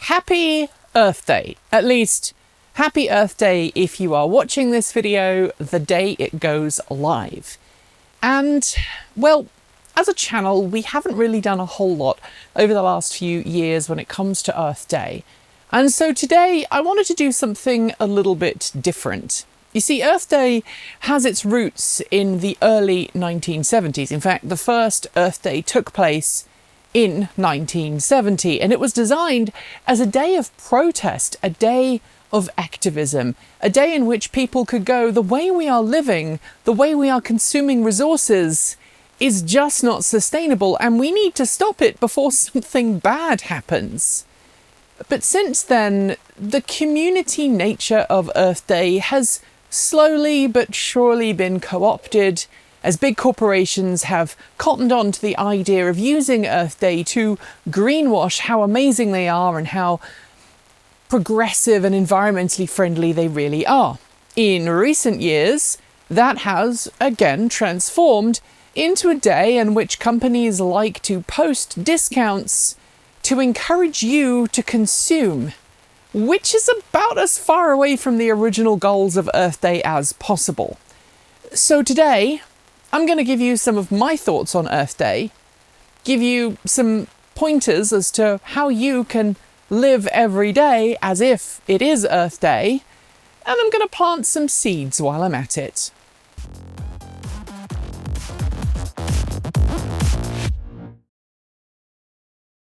Happy Earth Day. At least, happy Earth Day if you are watching this video the day it goes live. And, well, as a channel, we haven't really done a whole lot over the last few years when it comes to Earth Day. And so today I wanted to do something a little bit different. You see, Earth Day has its roots in the early 1970s. In fact, the first Earth Day took place in 1970, and it was designed as a day of protest, a day of activism, a day in which people could go, the way we are living, the way we are consuming resources is just not sustainable, and we need to stop it before something bad happens. But since then, the community nature of Earth Day has slowly but surely been co-opted as big corporations have cottoned on to the idea of using Earth Day to greenwash how amazing they are and how progressive and environmentally friendly they really are. In recent years, that has again transformed into a day in which companies like to post discounts to encourage you to consume, which is about as far away from the original goals of Earth Day as possible. So today, I'm going to give you some of my thoughts on Earth Day, give you some pointers as to how you can live every day as if it is Earth Day, and I'm going to plant some seeds while I'm at it.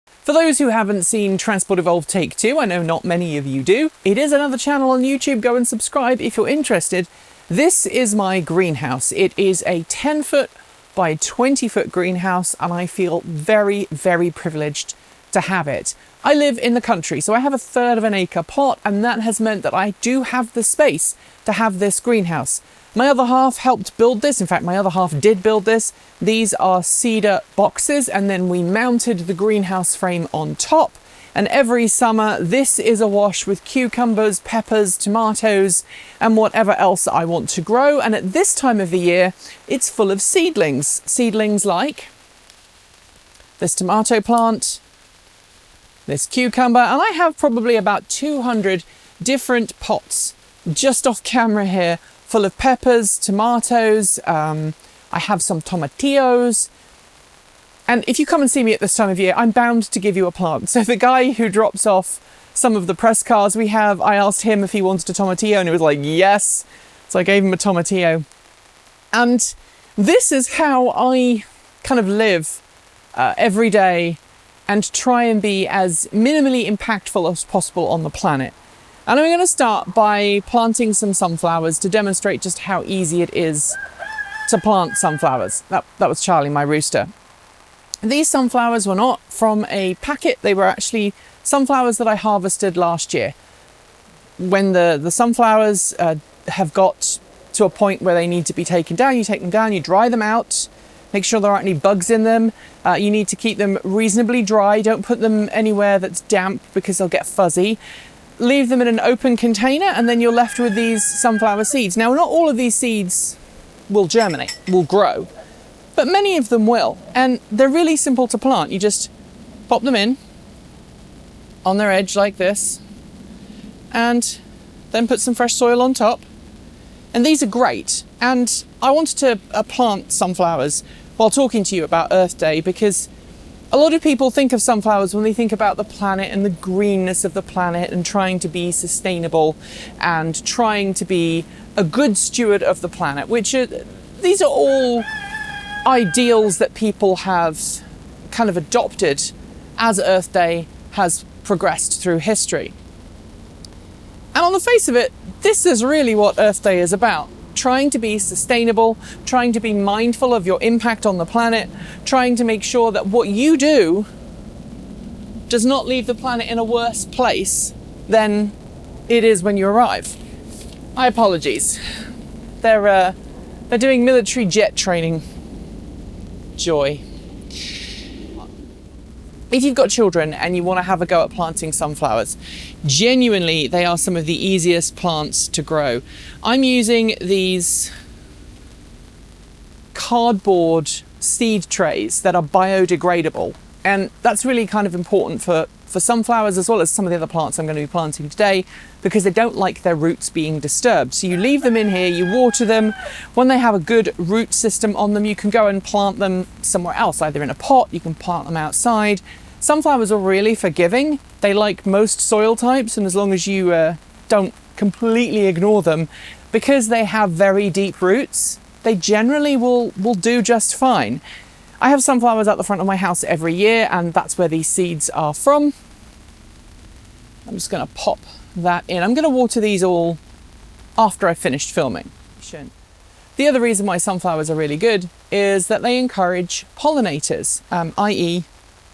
For those who haven't seen Transport Evolved Take 2, I know not many of you do, it is another channel on YouTube. Go and subscribe if you're interested. This is my greenhouse. It is a 10-foot by 20-foot greenhouse, and I feel very, very privileged to have it. I live in the country, so I have a third of an acre plot, and that has meant that I do have the space to have this greenhouse. My other half helped build this. In fact, my other half did build this. These are cedar boxes, and then we mounted the greenhouse frame on top. And every summer, this is awash with cucumbers, peppers, tomatoes, and whatever else I want to grow. And at this time of the year, it's full of seedlings. Seedlings like this tomato plant, this cucumber, and I have probably about 200 different pots just off camera here, full of peppers, tomatoes. I have some tomatillos. And if you come and see me at this time of year, I'm bound to give you a plant. So the guy who drops off some of the press cards we have, I asked him if he wanted a tomatillo, and he was like, yes. So I gave him a tomatillo. And this is how I kind of live every day and try and be as minimally impactful as possible on the planet. And I'm going to start by planting some sunflowers to demonstrate just how easy it is to plant sunflowers. That was Charlie, my rooster. These sunflowers were not from a packet. They were actually sunflowers that I harvested last year. When the sunflowers have got to a point where they need to be taken down, you take them down, you dry them out, make sure there aren't any bugs in them. You need to keep them reasonably dry. Don't put them anywhere that's damp because they'll get fuzzy. Leave them in an open container, and then you're left with these sunflower seeds. Now, not all of these seeds will germinate, will grow, but many of them will. And they're really simple to plant. You just pop them in on their edge like this, and then put some fresh soil on top. And these are great. And I wanted to plant sunflowers while talking to you about Earth Day, because a lot of people think of sunflowers when they think about the planet and the greenness of the planet and trying to be sustainable and trying to be a good steward of the planet, these are all ideals that people have kind of adopted as Earth Day has progressed through history. And on the face of it, this is really what Earth Day is about. Trying to be sustainable, trying to be mindful of your impact on the planet, trying to make sure that what you do does not leave the planet in a worse place than it is when you arrive. My apologies. They're doing military jet training. Joy. If you've got children and you want to have a go at planting sunflowers, genuinely, they are some of the easiest plants to grow. I'm using these cardboard seed trays that are biodegradable. And that's really kind of important for for sunflowers as well as some of the other plants I'm going to be planting today, because they don't like their roots being disturbed. So you leave them in here, you water them. When they have a good root system on them, you can go and plant them somewhere else, either in a pot, you can plant them outside. Sunflowers are really forgiving. They like most soil types, and as long as you don't completely ignore them, because they have very deep roots, they generally will do just fine. I have sunflowers out the front of my house every year, and that's where these seeds are from. I'm just going to pop that in. I'm going to water these all after I've finished filming. The other reason why sunflowers are really good is that they encourage pollinators, i.e.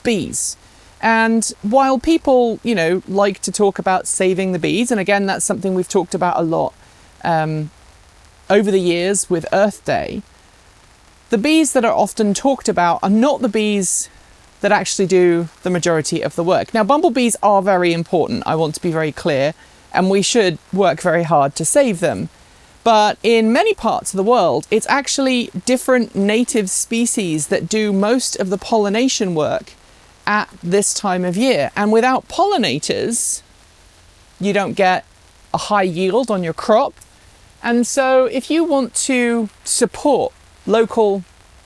bees. And while people, like to talk about saving the bees, and again, that's something we've talked about a lot over the years with Earth Day, the bees that are often talked about are not the bees that actually do the majority of the work. Now, bumblebees are very important, I want to be very clear, and we should work very hard to save them. But in many parts of the world, it's actually different native species that do most of the pollination work at this time of year. And without pollinators, you don't get a high yield on your crop. And so if you want to support local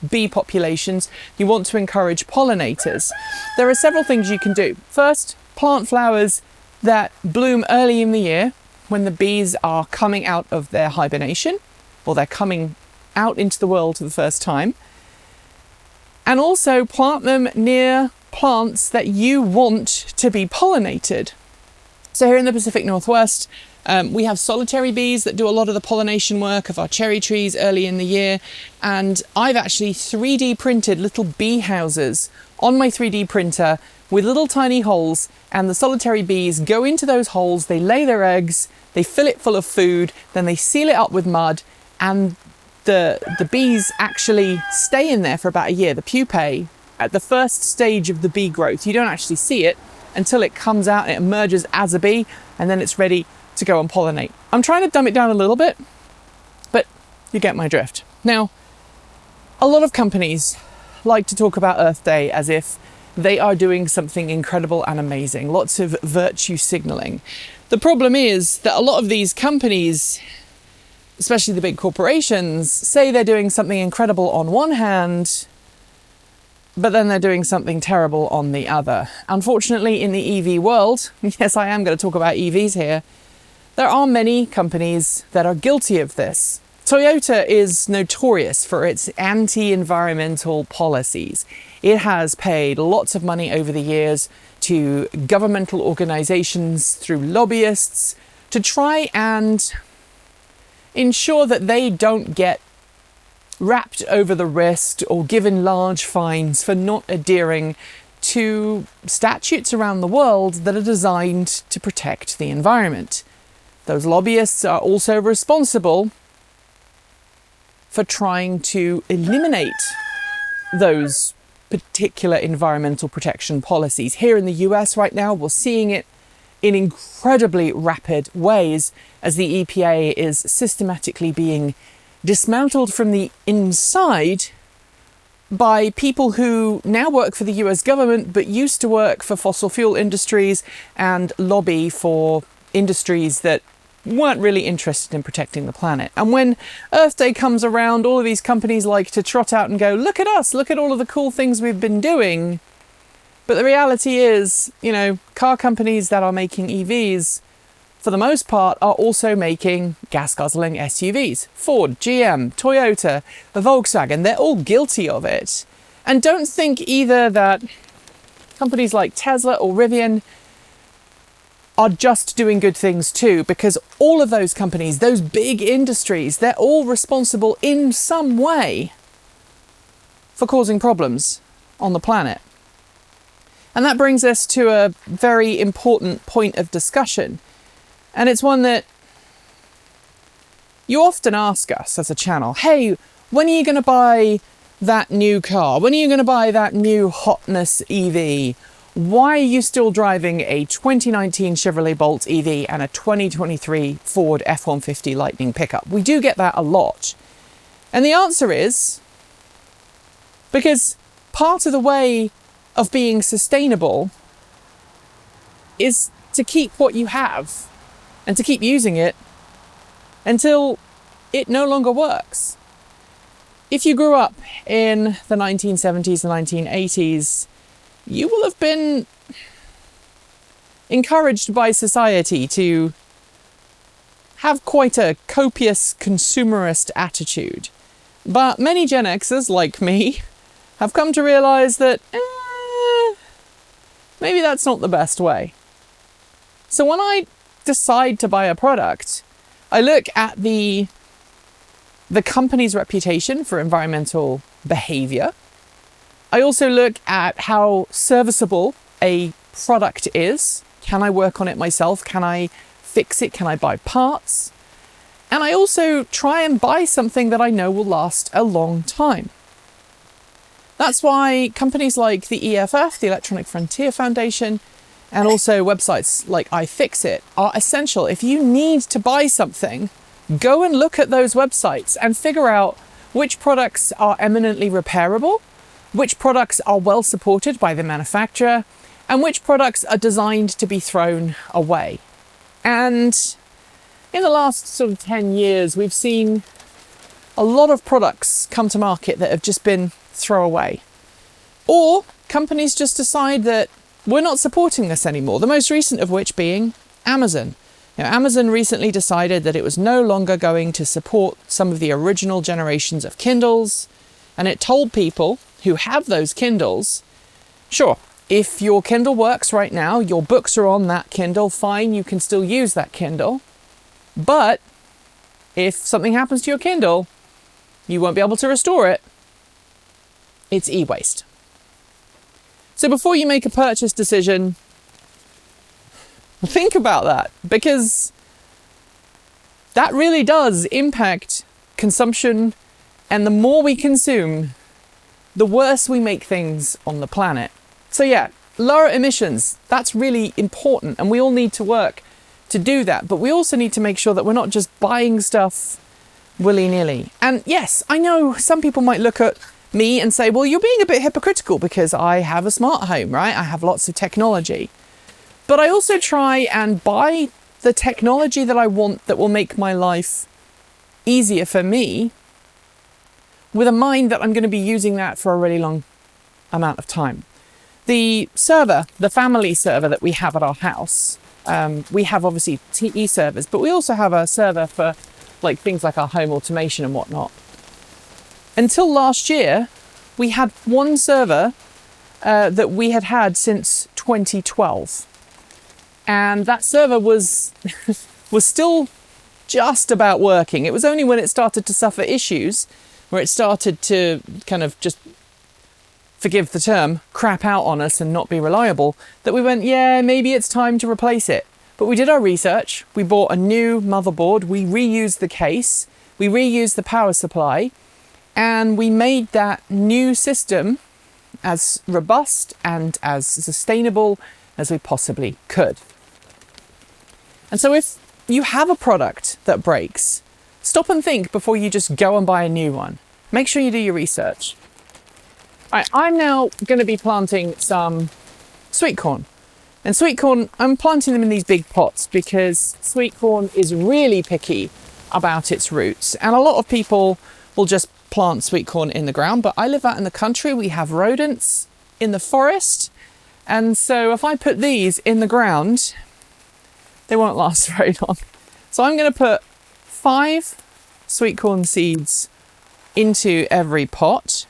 bee populations, you want to encourage pollinators, there are several things you can do. First, plant flowers that bloom early in the year when the bees are coming out of their hibernation, or they're coming out into the world for the first time. And also plant them near plants that you want to be pollinated. So here in the Pacific Northwest, we have solitary bees that do a lot of the pollination work of our cherry trees early in the year. And I've actually 3D printed little bee houses on my 3D printer with little tiny holes, and the solitary bees go into those holes, they lay their eggs, they fill it full of food, then they seal it up with mud, and the bees actually stay in there for about a year. The pupae, at the first stage of the bee growth, you don't actually see it until it comes out and it emerges as a bee, and then it's ready to go and pollinate. I'm trying to dumb it down a little bit, but you get my drift. Now, a lot of companies like to talk about Earth Day as if they are doing something incredible and amazing, lots of virtue signaling. The problem is that a lot of these companies, especially the big corporations, say they're doing something incredible on one hand, but then they're doing something terrible on the other. Unfortunately, in the EV world, yes, I am going to talk about EVs here, there are many companies that are guilty of this. Toyota is notorious for its anti-environmental policies. It has paid lots of money over the years to governmental organizations through lobbyists to try and ensure that they don't get wrapped over the wrist or given large fines for not adhering to statutes around the world that are designed to protect the environment. Those lobbyists are also responsible for trying to eliminate those particular environmental protection policies. Here in the US right now, we're seeing it in incredibly rapid ways as the EPA is systematically being dismantled from the inside by people who now work for the US government but used to work for fossil fuel industries and lobby for industries that weren't really interested in protecting the planet. And when Earth Day comes around, all of these companies like to trot out and go, look at us, look at all of the cool things we've been doing. But the reality is, car companies that are making EVs, for the most part, are also making gas-guzzling SUVs. Ford, GM, Toyota, Volkswagen, they're all guilty of it. And don't think either that companies like Tesla or Rivian are just doing good things too, because all of those companies, those big industries, they're all responsible in some way for causing problems on the planet. And that brings us to a very important point of discussion. And it's one that you often ask us as a channel, hey, when are you going to buy that new car? When are you going to buy that new hotness EV? Why are you still driving a 2019 Chevrolet Bolt EV and a 2023 Ford F-150 Lightning pickup? We do get that a lot. And the answer is because part of the way of being sustainable is to keep what you have and to keep using it until it no longer works. If you grew up in the 1970s, the 1980s, you will have been encouraged by society to have quite a copious consumerist attitude. But many Gen Xers, like me, have come to realise that maybe that's not the best way. So when I decide to buy a product, I look at the company's reputation for environmental behaviour. I also look at how serviceable a product is. Can I work on it myself? Can I fix it? Can I buy parts? And I also try and buy something that I know will last a long time. That's why companies like the EFF, the Electronic Frontier Foundation, and also websites like iFixit are essential. If you need to buy something, go and look at those websites and figure out which products are eminently repairable, which products are well supported by the manufacturer, and which products are designed to be thrown away. And in the last sort of 10 years, we've seen a lot of products come to market that have just been throwaway. Or companies just decide that we're not supporting this anymore, the most recent of which being Amazon. Now, Amazon recently decided that it was no longer going to support some of the original generations of Kindles, and it told people who have those Kindles, sure, if your Kindle works right now, your books are on that Kindle, fine, you can still use that Kindle. But if something happens to your Kindle, you won't be able to restore it. It's e-waste. So before you make a purchase decision, think about that, because that really does impact consumption, and the more we consume, the worse we make things on the planet. So yeah, lower emissions, that's really important, and we all need to work to do that. But we also need to make sure that we're not just buying stuff willy-nilly. And yes, I know some people might look at me and say, well, you're being a bit hypocritical because I have a smart home, right? I have lots of technology. But I also try and buy the technology that I want that will make my life easier for me, with a mind that I'm going to be using that for a really long amount of time. The server, the family server that we have at our house, we have obviously TE servers, but we also have a server for like things like our home automation and whatnot. Until last year, we had one server that we had had since 2012. And that server was still just about working. It was only when it started to suffer issues, where it started to kind of just, forgive the term, crap out on us and not be reliable, that we went, yeah, maybe it's time to replace it. But we did our research, we bought a new motherboard, we reused the case, we reused the power supply, and we made that new system as robust and as sustainable as we possibly could. And so if you have a product that breaks, stop and think before you just go and buy a new one. Make sure you do your research. All right, I'm now going to be planting some sweet corn. And sweet corn, I'm planting them in these big pots because sweet corn is really picky about its roots. And a lot of people will just plant sweet corn in the ground, but I live out in the country. We have rodents in the forest. And so if I put these in the ground, they won't last very long. So I'm going to put 5 sweet corn seeds into every pot.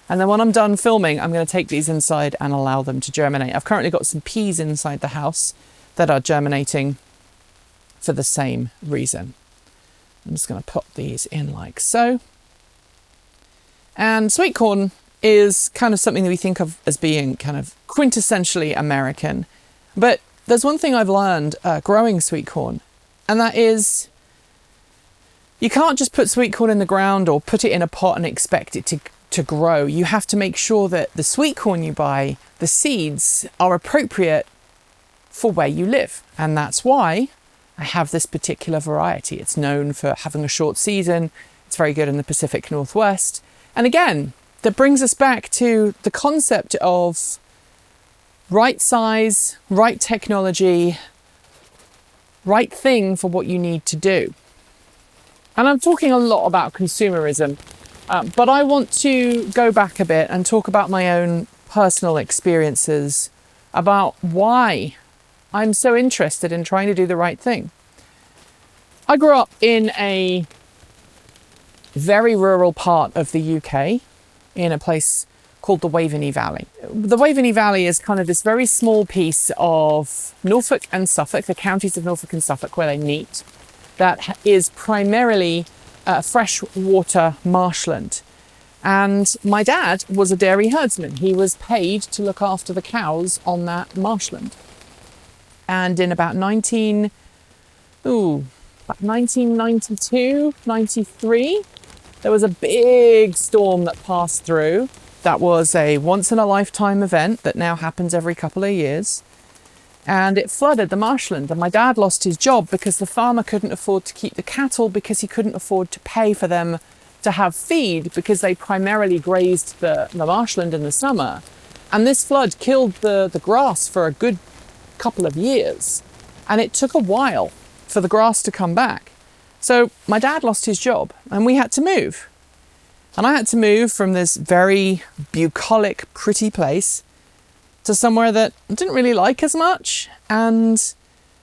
And then when I'm done filming, I'm going to take these inside and allow them to germinate. I've currently got some peas inside the house that are germinating for the same reason. I'm just going to pop these in like so. And sweet corn is kind of something that we think of as being kind of quintessentially American. But there's one thing I've learned growing sweet corn, and that is you can't just put sweet corn in the ground or put it in a pot and expect it to grow. You have to make sure that the sweet corn you buy, the seeds, are appropriate for where you live. And that's why I have this particular variety. It's known for having a short season. It's very good in the Pacific Northwest. And again, that brings us back to the concept of right size, right technology, right thing for what you need to do. And I'm talking a lot about consumerism, but I want to go back a bit and talk about my own personal experiences about why I'm so interested in trying to do the right thing. I grew up in a very rural part of the UK, in a place called the Waveney Valley. The Waveney Valley is kind of this very small piece of Norfolk and Suffolk, the counties of Norfolk and Suffolk where they meet, that is primarily freshwater marshland. And my dad was a dairy herdsman. He was paid to look after the cows on that marshland. And in about 1992, 93, there was a big storm that passed through. That was a once-in-a-lifetime event that now happens every couple of years. And it flooded the marshland. And my dad lost his job because the farmer couldn't afford to keep the cattle, because he couldn't afford to pay for them to have feed, because they primarily grazed the marshland in the summer. And this flood killed the grass for a good couple of years. And it took a while for the grass to come back. So my dad lost his job and we had to move. And I had to move from this very bucolic, pretty place to somewhere that I didn't really like as much. And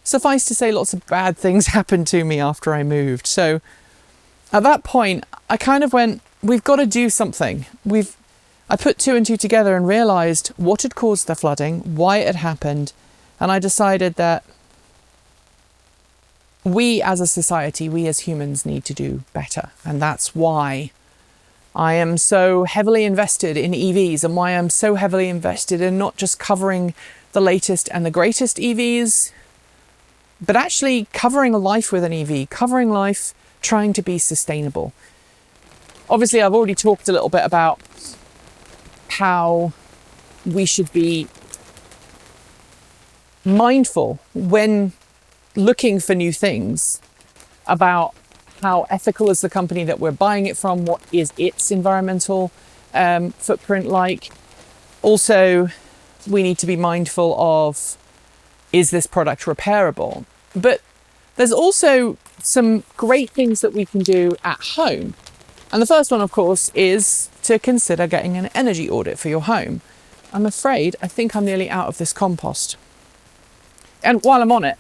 suffice to say, lots of bad things happened to me after I moved. So at that point, I kind of went, we've got to do something. I put two and two together and realized what had caused the flooding, why it had happened. And I decided that we as a society, we as humans need to do better. And that's why I am so heavily invested in EVs, and why I'm so heavily invested in not just covering the latest and the greatest EVs, but actually covering life with an EV, covering life trying to be sustainable. Obviously, I've already talked a little bit about how we should be mindful when looking for new things about how ethical is the company that we're buying it from, what is its environmental footprint like. Also, we need to be mindful of, is this product repairable? But there's also some great things that we can do at home. And the first one, of course, is to consider getting an energy audit for your home. I'm afraid I think I'm nearly out of this compost. And while I'm on it,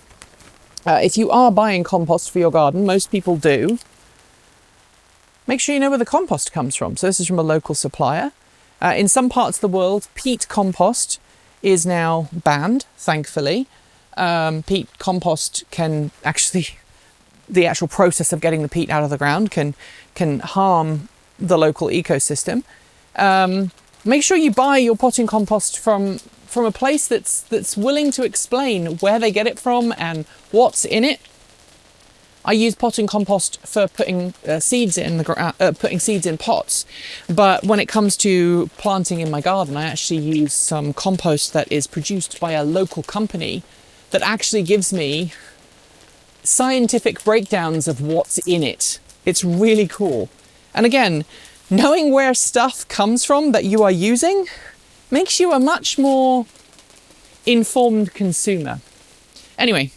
if you are buying compost for your garden, most people do, make sure you know where the compost comes from. So this is from a local supplier. In some parts of the world, peat compost is now banned, thankfully. Peat compost can actually, the actual process of getting the peat out of the ground can harm the local ecosystem. Make sure you buy your potting compost from a place that's willing to explain where they get it from and what's in it. I use potting compost for putting seeds in putting seeds in pots, but when it comes to planting in my garden, I actually use some compost that is produced by a local company that actually gives me scientific breakdowns of what's in it. It's really cool. And again, knowing where stuff comes from that you are using makes you a much more informed consumer. Anyway,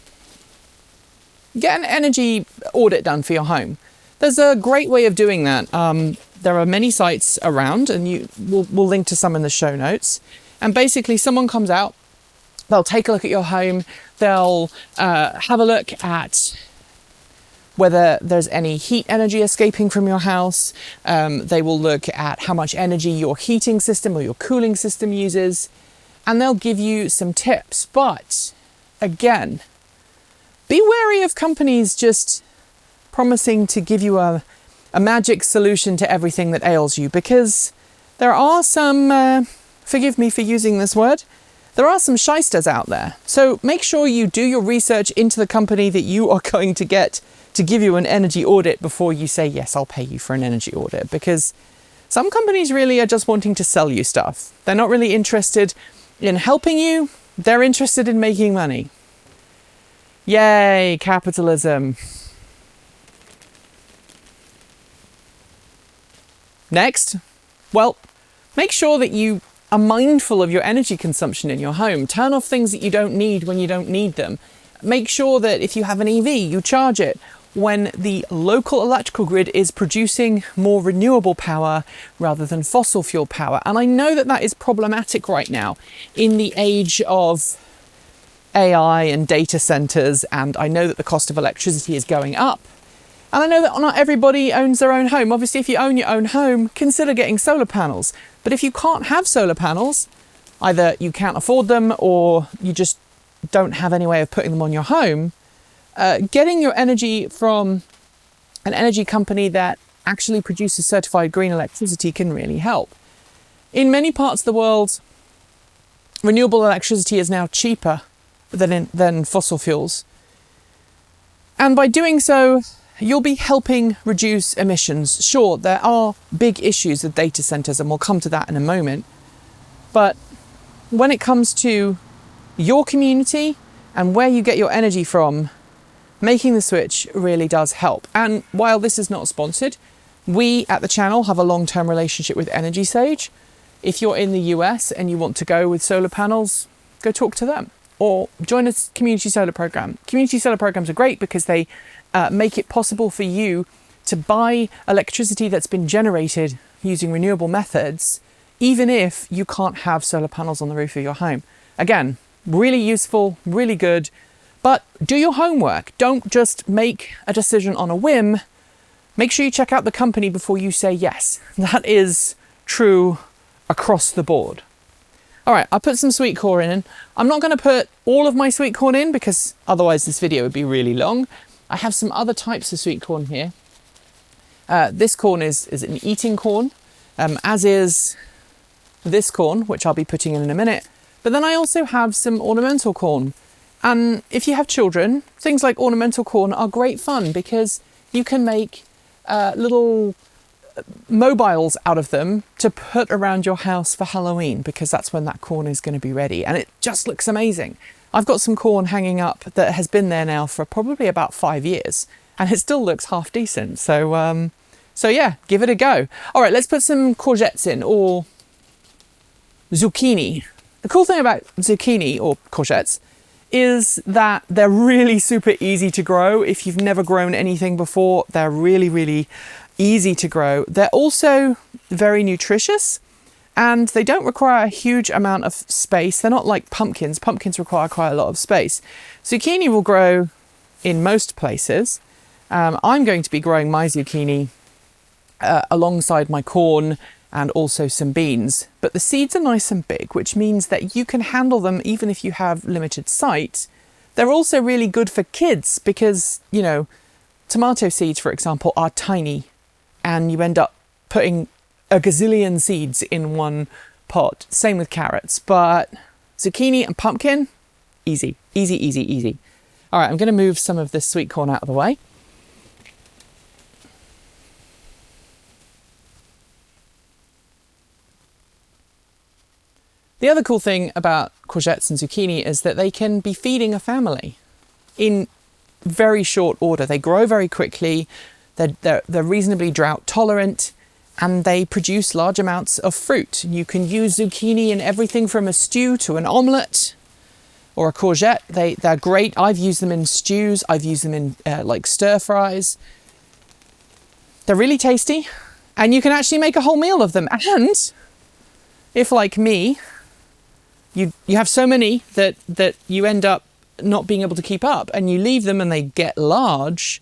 get an energy audit done for your home. There's a great way of doing that. There are many sites around, and we'll link to some in the show notes. And basically, someone comes out, they'll take a look at your home, they'll have a look at whether there's any heat energy escaping from your house. They will look at how much energy your heating system or your cooling system uses, and they'll give you some tips. But again, be wary of companies just promising to give you a magic solution to everything that ails you, because there are some, forgive me for using this word, there are some shysters out there. So make sure you do your research into the company that you are going to get to give you an energy audit before you say, yes, I'll pay you for an energy audit, because some companies really are just wanting to sell you stuff. They're not really interested in helping you. They're interested in making money. Yay, capitalism. Next, well, make sure that you are mindful of your energy consumption in your home. Turn off things that you don't need when you don't need them. Make sure that if you have an EV, you charge it when the local electrical grid is producing more renewable power rather than fossil fuel power. And I know that that is problematic right now in the age of AI and data centers, and I know that the cost of electricity is going up. And I know that not everybody owns their own home. Obviously, if you own your own home, consider getting solar panels. But if you can't have solar panels, either you can't afford them or you just don't have any way of putting them on your home, getting your energy from an energy company that actually produces certified green electricity can really help. In many parts of the world, renewable electricity is now cheaper than fossil fuels. And by doing so, you'll be helping reduce emissions. Sure, there are big issues with data centers, and we'll come to that in a moment. But when it comes to your community and where you get your energy from, making the switch really does help. And while this is not sponsored, we at the channel have a long-term relationship with Energy Sage. If you're in the US and you want to go with solar panels, go talk to them or join a community solar program. Community solar programs are great because they make it possible for you to buy electricity that's been generated using renewable methods, even if you can't have solar panels on the roof of your home. Again, really useful, really good, but do your homework. Don't just make a decision on a whim. Make sure you check out the company before you say yes. That is true across the board. All right, I put some sweet corn in. I'm not going to put all of my sweet corn in because otherwise this video would be really long. I have some other types of sweet corn here. This corn is an eating corn, as is this corn, which I'll be putting in a minute. But then I also have some ornamental corn. And if you have children, things like ornamental corn are great fun because you can make little mobiles out of them to put around your house for Halloween, because that's when that corn is going to be ready. And it just looks amazing. I've got some corn hanging up that has been there now for probably about 5 years, and it still looks half decent. So yeah, give it a go. All right, let's put some courgettes in, or zucchini. The cool thing about zucchini or courgettes is that they're really super easy to grow. If you've never grown anything before, they're really, really easy to grow. They're also very nutritious, and they don't require a huge amount of space. They're not like pumpkins. Pumpkins require quite a lot of space. Zucchini will grow in most places. I'm going to be growing my zucchini alongside my corn and also some beans. But the seeds are nice and big, which means that you can handle them even if you have limited sight. They're also really good for kids because, you know, tomato seeds, for example, are tiny, and you end up putting a gazillion seeds in one pot. Same with carrots, but zucchini and pumpkin, easy, easy, easy, easy. All right, I'm going to move some of this sweet corn out of the way. The other cool thing about courgettes and zucchini is that they can be feeding a family in very short order. They grow very quickly, they're reasonably drought tolerant, and they produce large amounts of fruit. You can use zucchini in everything from a stew to an omelette or a courgette. They're great. I've used them in stews. I've used them in like stir fries. They're really tasty, and you can actually make a whole meal of them. And if, like me, you have so many that you end up not being able to keep up and you leave them and they get large,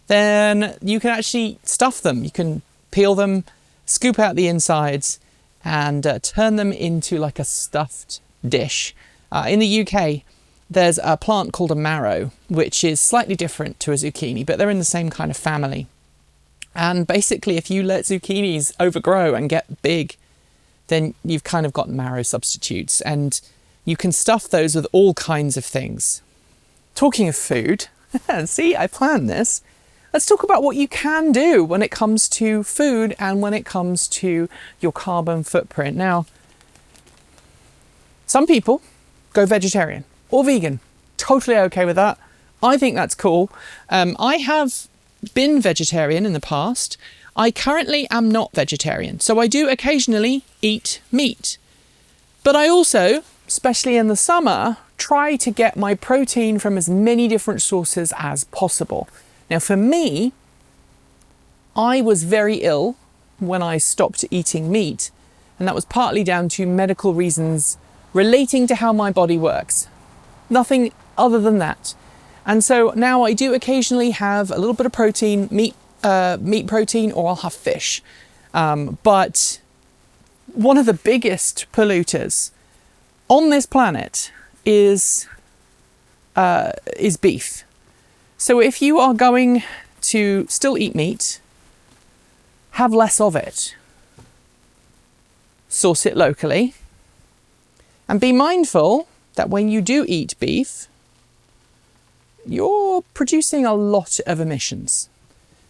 then you can actually stuff them. You can peel them, scoop out the insides, and turn them into like a stuffed dish. In the UK, there's a plant called a marrow, which is slightly different to a zucchini, but they're in the same kind of family. And basically, if you let zucchinis overgrow and get big, then you've kind of got marrow substitutes, and you can stuff those with all kinds of things. Talking of food, see, I planned this. Let's talk about what you can do when it comes to food and when it comes to your carbon footprint. Now, some people go vegetarian or vegan. Totally okay with that. I think that's cool. I have been vegetarian in the past. I currently am not vegetarian, so I do occasionally eat meat. But I also, especially in the summer, try to get my protein from as many different sources as possible. Now for me, I was very ill when I stopped eating meat, and that was partly down to medical reasons relating to how my body works. Nothing other than that. And so now I do occasionally have a little bit of protein, meat protein, or I'll have fish. But one of the biggest polluters on this planet is beef. So if you are going to still eat meat, have less of it. Source it locally. And be mindful that when you do eat beef, you're producing a lot of emissions.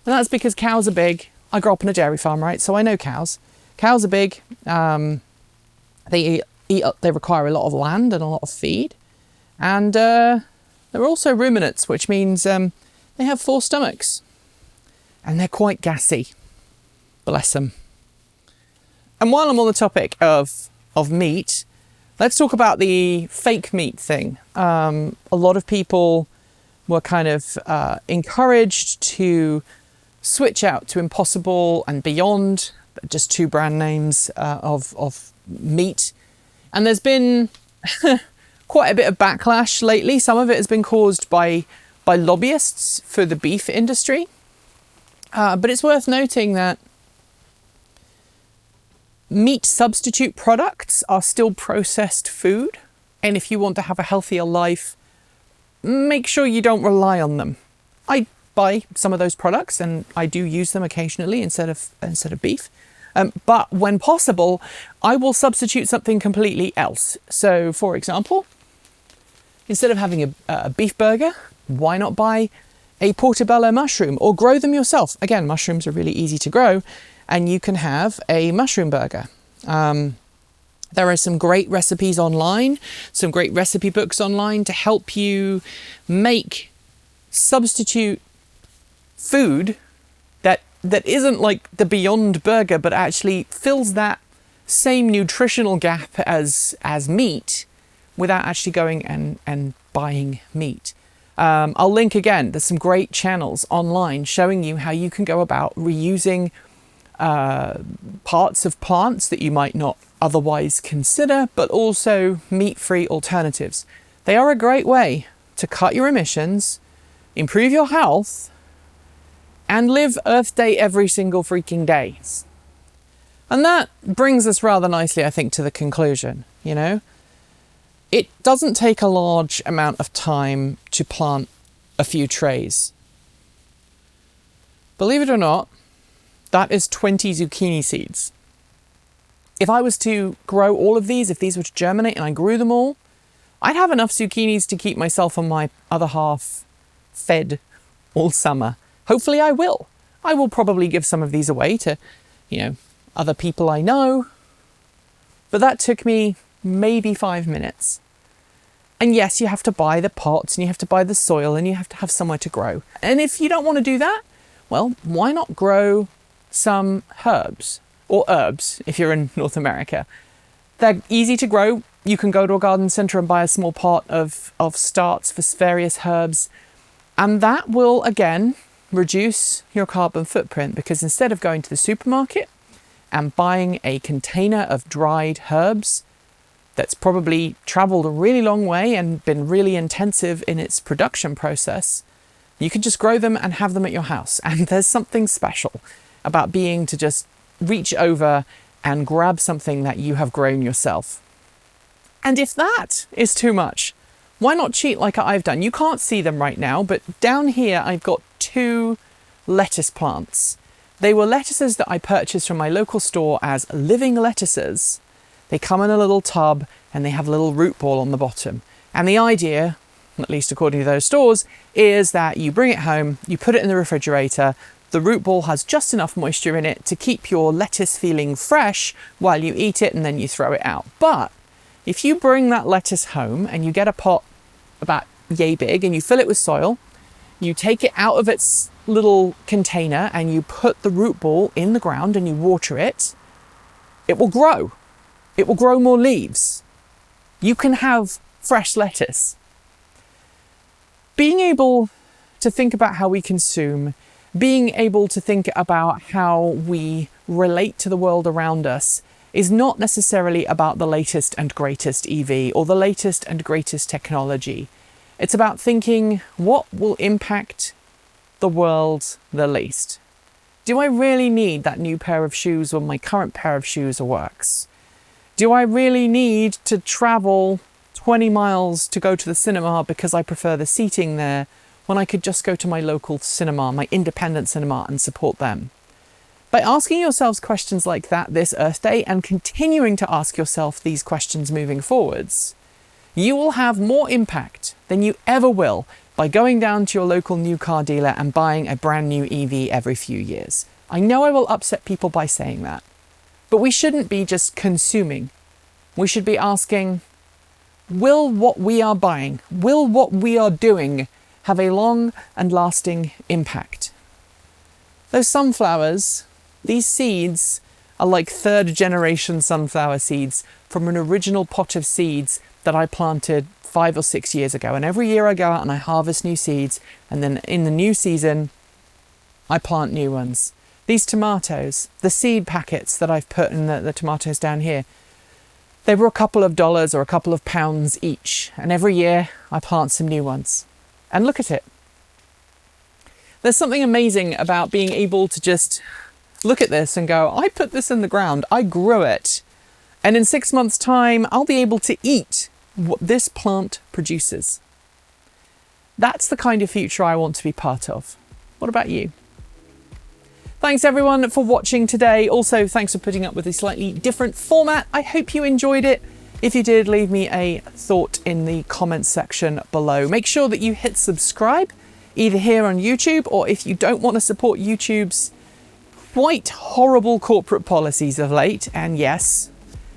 And that's because cows are big. I grew up on a dairy farm, right? So I know cows. Cows are big. They require a lot of land and a lot of feed. And they're also ruminants, which means they have 4 stomachs. And they're quite gassy. Bless them. And while I'm on the topic of meat, let's talk about the fake meat thing. A lot of people were kind of encouraged to switch out to Impossible and Beyond, just 2 brand names of meat. And there's been quite a bit of backlash lately. Some of it has been caused by lobbyists for the beef industry. But it's worth noting that meat substitute products are still processed food. And if you want to have a healthier life, make sure you don't rely on them. I buy some of those products and I do use them occasionally instead of beef. But when possible, I will substitute something completely else. So for example, instead of having a beef burger, why not buy a portobello mushroom or grow them yourself? Again, mushrooms are really easy to grow and you can have a mushroom burger. There are some great recipes online, some great recipe books online to help you make substitute food that isn't like the Beyond Burger, but actually fills that same nutritional gap as meat without actually going and buying meat. I'll link again, there's some great channels online showing you how you can go about reusing parts of plants that you might not otherwise consider, but also meat-free alternatives. They are a great way to cut your emissions, improve your health, and live Earth Day every single freaking day. And that brings us rather nicely, I think, to the conclusion, you know? It doesn't take a large amount of time to plant a few trays. Believe it or not, that is 20 zucchini seeds. If I was to grow all of these, if these were to germinate and I grew them all, I'd have enough zucchinis to keep myself and my other half fed all summer. Hopefully I will. I will probably give some of these away to, other people I know. But that took me maybe 5 minutes. And yes, you have to buy the pots and you have to buy the soil and you have to have somewhere to grow. And if you don't want to do that, well, why not grow some herbs or herbs if you're in North America? They're easy to grow. You can go to a garden centre and buy a small pot of starts for various herbs. And that will, again, reduce your carbon footprint, because instead of going to the supermarket and buying a container of dried herbs that's probably travelled a really long way and been really intensive in its production process, you can just grow them and have them at your house. And there's something special about being to just reach over and grab something that you have grown yourself. And if that is too much, why not cheat like I've done? You can't see them right now, but down here I've got 2 lettuce plants. They were lettuces that I purchased from my local store as living lettuces. They come in a little tub and they have a little root ball on the bottom. And the idea, at least according to those stores, is that you bring it home, you put it in the refrigerator, the root ball has just enough moisture in it to keep your lettuce feeling fresh while you eat it, and then you throw it out. But if you bring that lettuce home and you get a pot about yay big and you fill it with soil, you take it out of its little container and you put the root ball in the ground and you water it, it will grow. It will grow more leaves. You can have fresh lettuce. Being able to think about how we consume, being able to think about how we relate to the world around us is not necessarily about the latest and greatest EV or the latest and greatest technology. It's about thinking, what will impact the world the least? Do I really need that new pair of shoes when my current pair of shoes works? Do I really need to travel 20 miles to go to the cinema because I prefer the seating there when I could just go to my local cinema, my independent cinema, and support them? By asking yourselves questions like that this Earth Day and continuing to ask yourself these questions moving forwards, you will have more impact than you ever will by going down to your local new car dealer and buying a brand new EV every few years. I know I will upset people by saying that, but we shouldn't be just consuming. We should be asking, will what we are buying, will what we are doing have a long and lasting impact? Those sunflowers, these seeds are like third generation sunflower seeds from an original pot of seeds that I planted 5 or 6 years ago. And every year I go out and I harvest new seeds, and then in the new season, I plant new ones. These tomatoes, the seed packets that I've put in the tomatoes down here, they were a couple of dollars or a couple of pounds each. And every year I plant some new ones. And look at it. There's something amazing about being able to just look at this and go, I put this in the ground, I grew it. And in 6 months' time, I'll be able to eat what this plant produces. That's the kind of future I want to be part of. What about you? Thanks everyone for watching today. Also, thanks for putting up with a slightly different format. I hope you enjoyed it. If you did, leave me a thought in the comments section below. Make sure that you hit subscribe, either here on YouTube, or if you don't want to support YouTube's quite horrible corporate policies of late, and yes,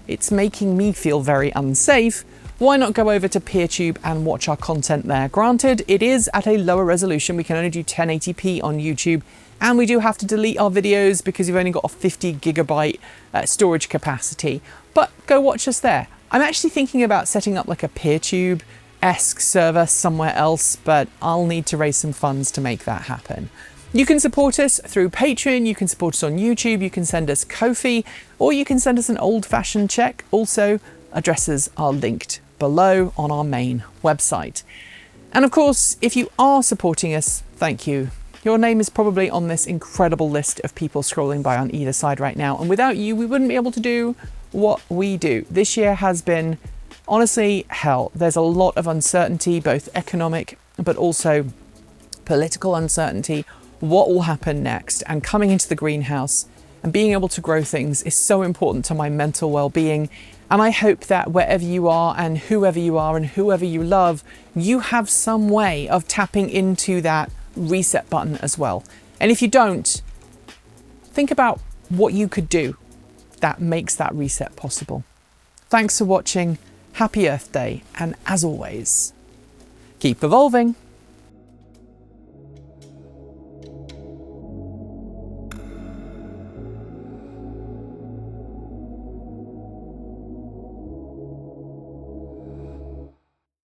it's making me feel very unsafe, why not go over to PeerTube and watch our content there? Granted, it is at a lower resolution. We can only do 1080p on YouTube, and we do have to delete our videos because we've only got a 50 gigabyte storage capacity, but go watch us there. I'm actually thinking about setting up like a PeerTube-esque server somewhere else, but I'll need to raise some funds to make that happen. You can support us through Patreon, you can support us on YouTube, you can send us Ko-fi, or you can send us an old-fashioned check. Also, addresses are linked below on our main website. And of course, if you are supporting us, thank you. Your name is probably on this incredible list of people scrolling by on either side right now, and without you, we wouldn't be able to do what we do. This year has been, honestly, hell. There's a lot of uncertainty, both economic, but also political uncertainty. What will happen next? And coming into the greenhouse and being able to grow things is so important to my mental well-being. And I hope that wherever you are and whoever you love, you have some way of tapping into that reset button as well. And if you don't, think about what you could do that makes that reset possible. Thanks for watching. Happy Earth Day. And as always, keep evolving.